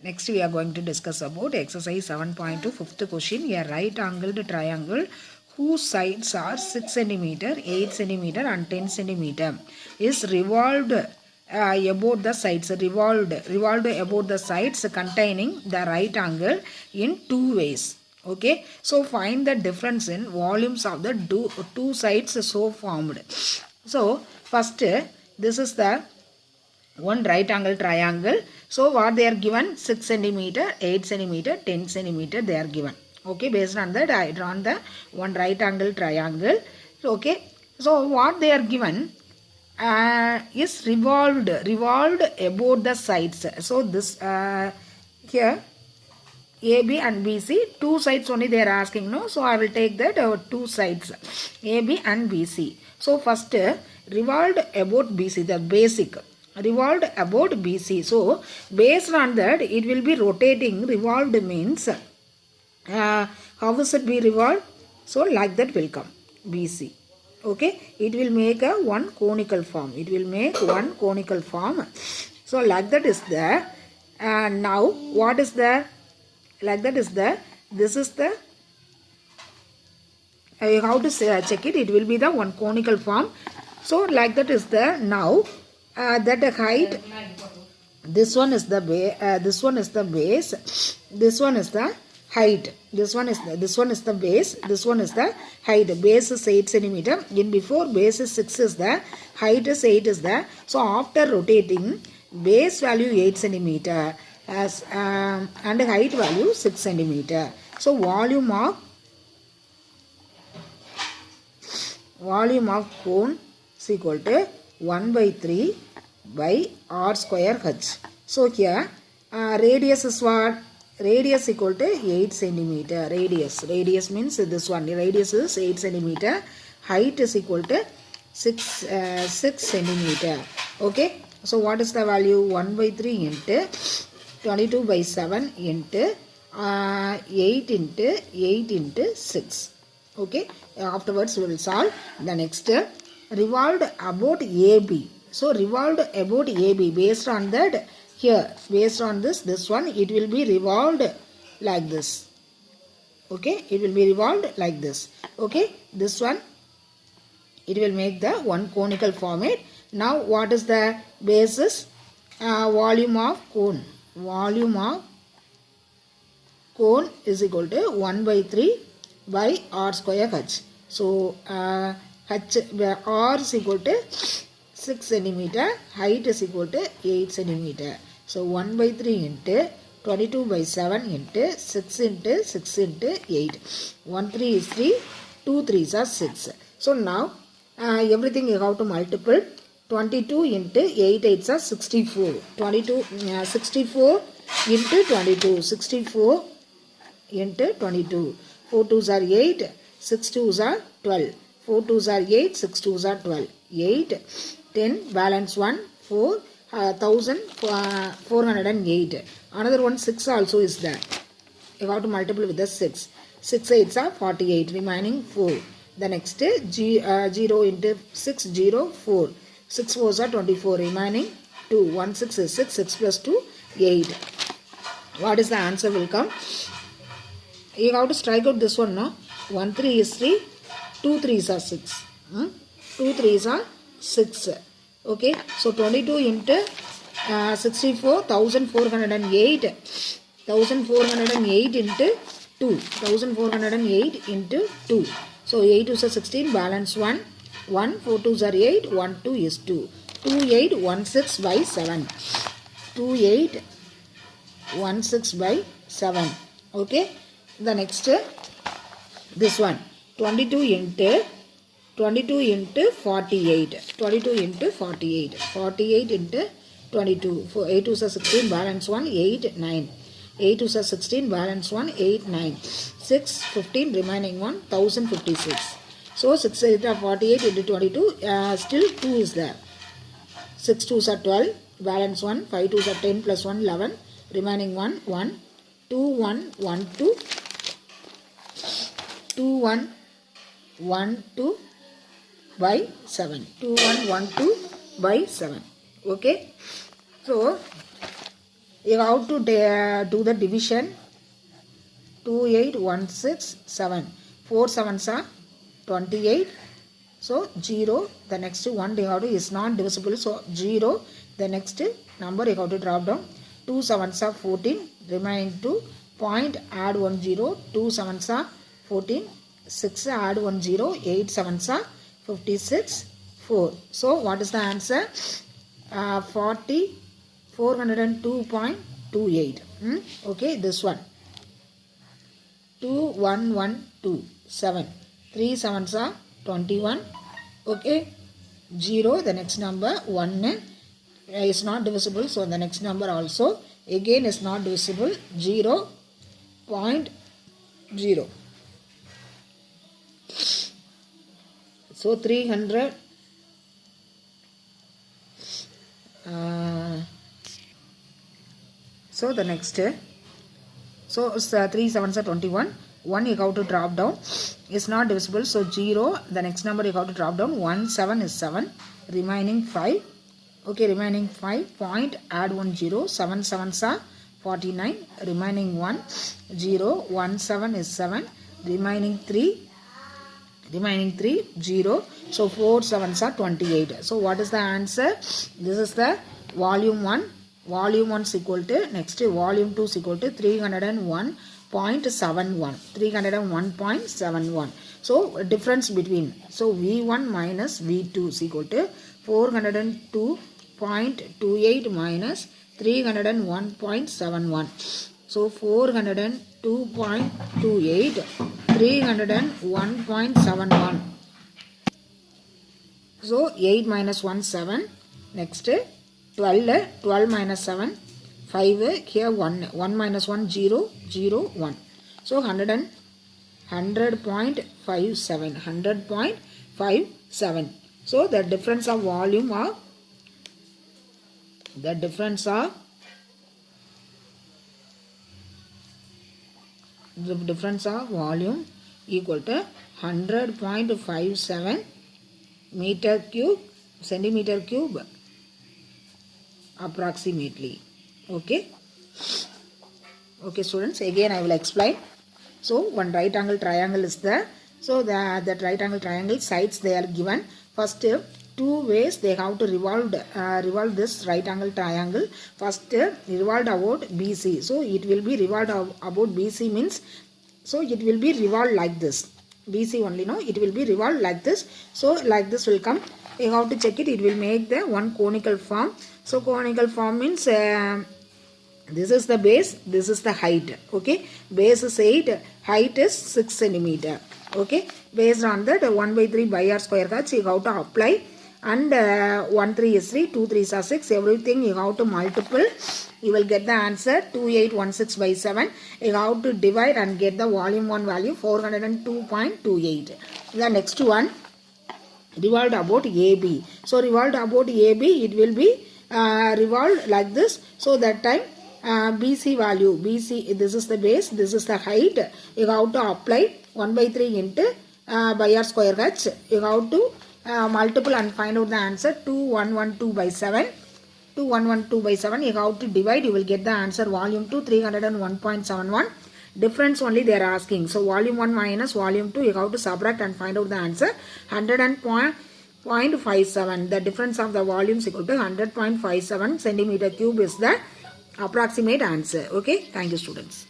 Next we are going to discuss about exercise 7.2 fifth question. A right angled triangle whose sides are 6 cm, 8 cm and 10 cm is revolved about the sides, revolved about the sides containing the right angle in two ways. Okay, so find the difference in volumes of the two sides so formed. So first, this is the one right angle triangle. So what they are given, 6 centimeter, 8 centimeter, 10 centimeter they are given. Okay, based on that I drawn the one right angle triangle. Okay, so what they are given is revolved about the sides. So this here AB and BC, two sides only they are asking, no? So I will take that two sides, AB and BC. So first, revolved about BC, the basic. Revolved about BC. So based on that, it will be rotating. Revolved means, how is it be revolved? So like that will come, BC. Okay, it will make a one conical form. It will make one conical form. So like that is there. And now what is there? Like that is there. This is the how to say, check it. It will be the one conical form. So like that is there. Now that the height, this one is the base, this one is the base, this one is the height, this one is the base, this one is the height. Base is 8 centimeter. In before base is 6 is there, height is 8 is there. So after rotating, base value 8 centimeter as and height value 6 centimeter. So volume of cone is equal to 1 by 3 by r square h. So here radius is what? Radius equal to 8 centimeter. Radius means this one. Radius is 8 centimeter. Height is equal to 6 centimeter. Okay. So what is the value? 1 by 3 into 22 by 7 into 8 into 6. Okay. Afterwards we will solve. The next, revolved about AB. So revolved about AB. Based on that, here, based on this one, it will be revolved like this. Okay. It will be revolved like this. Okay. This one, it will make the one conical format. Now what is the basis? Volume of cone. Volume of cone is equal to 1 by 3 by r square h. So r is equal to 6 centimeter, height is equal to 8 centimeter. So 1 by 3 into 22 by 7 into 6 into 6 into 8. 1 3 is 3, 2 3s are 6. So now everything you have to multiple. 22 into 8 8s are 64. 64 into 22. 64 into 22. 4 2s are 8. 6 2s are 12. 4 2s are 8. 6 2s are 12. 8, 10, balance 1, 4, 1408. Another one 6 also is there. You have to multiply with the 6. 6 8s are 48. Remaining 4. The next 0 into 6, 0, 4. 6 4s are 24. Remaining 2. 1 6 is 6. 6 plus 2, 8. What is the answer will come? You have to strike out this one, no? 1 3 is 3. 2 3s are 6. 2 3s are 6. Okay. So 22 into 64, 1408. 1408 into 2. 1408 into 2. So 8 2s are 16. Balance 1. 1, 4 2s are 8, 1 2 is 2. 2 8 1 6 by 7. 2 8 1 6 by 7. Okay. The next, this one, 22 into 48. 22 into 48. 48 into 22. 8 2s are 16, balance 1, 8 9. 8 2s are 16, balance 1, 8 9. 6 15, remaining 1, 1056. So 6 8 are 48 into 22, still 2 is there. 6 2s are 12, balance 1, 5 2s are 10 plus 1, 11, remaining 1, 1, 2 1 1 2, 2 1 1 2 by 7. 2 1 1 2 by 7. Okay. So You have to do the division. 28167. 4 sevens are 28. So 0. The next one you have to is not divisible. So 0. The next number you have to drop down. 2 sevens are 14. Remaining 2. Point, add 1 0. 2 sevens are 14. 6 add 1 0. 8 sevens are 56. 4. So what is the answer? 402.28. Okay, this one. 21127. 3 sevens are 21. Okay, 0. The next number 1 is not divisible. So the next number also again is not divisible. 0.0. So 300. So the next. So 3 sevens are 21. 1 you have to drop down. Is not divisible. So 0. The next number you have to drop down. 1 7 is 7. Remaining 5. Okay, remaining 5. Point, add 1 0. 7 sevens are 49. Remaining 1 0. 1 7 is 7. Remaining 3. 0. So 4 sevens are 28. So what is the answer? This is the volume 1. Volume 1 is equal to, next volume 2 is equal to 301.71. 301.71. So difference between, so V1 minus V2 is equal to 402.28 minus 301.71. So 402.28, 301.71. So 8 minus 1 7. Next 12. 12 minus 7 5. Here 1. 1 minus 1 0. 0 1. So 100.57. 100.57. So the difference of volume of volume equal to 100.57 meter cube, centimeter cube approximately. Okay. Okay, students, again I will explain. So one right angle triangle is there. So that right angle triangle sides they are given. First, 2 ways they have to revolve this right angle triangle. First, revolved about BC. So it will be revolved about BC means, so it will be revolved like this. BC only, no, it will be revolved like this. So like this will come. You have to check it. It will make the one conical form. So conical form means this is the base, this is the height. Okay, base is 8, height is 6 centimeter. Okay, based on that 1 by 3 by r square cuts you have to apply, and 1 3 is 3, 2 3s are 6. Everything you have to multiple. You will get the answer 2816 by 7. You have to divide and get the volume 1 value 402.28. The next one, revolved about AB. So revolved about AB, it will be revolved like this. So that time BC value, BC, this is the base, this is the height. You have to apply 1 by 3 into by r square cuts. You have to multiple and find out the answer 2112 by 7. 2112 by 7. You have to divide. You will get the answer volume 2 301.71. Difference only they are asking. So volume 1 minus volume 2 you have to subtract and find out the answer 100.57. The difference of the volumes equal to 100.57 centimeter cube is the approximate answer. Okay, thank you students.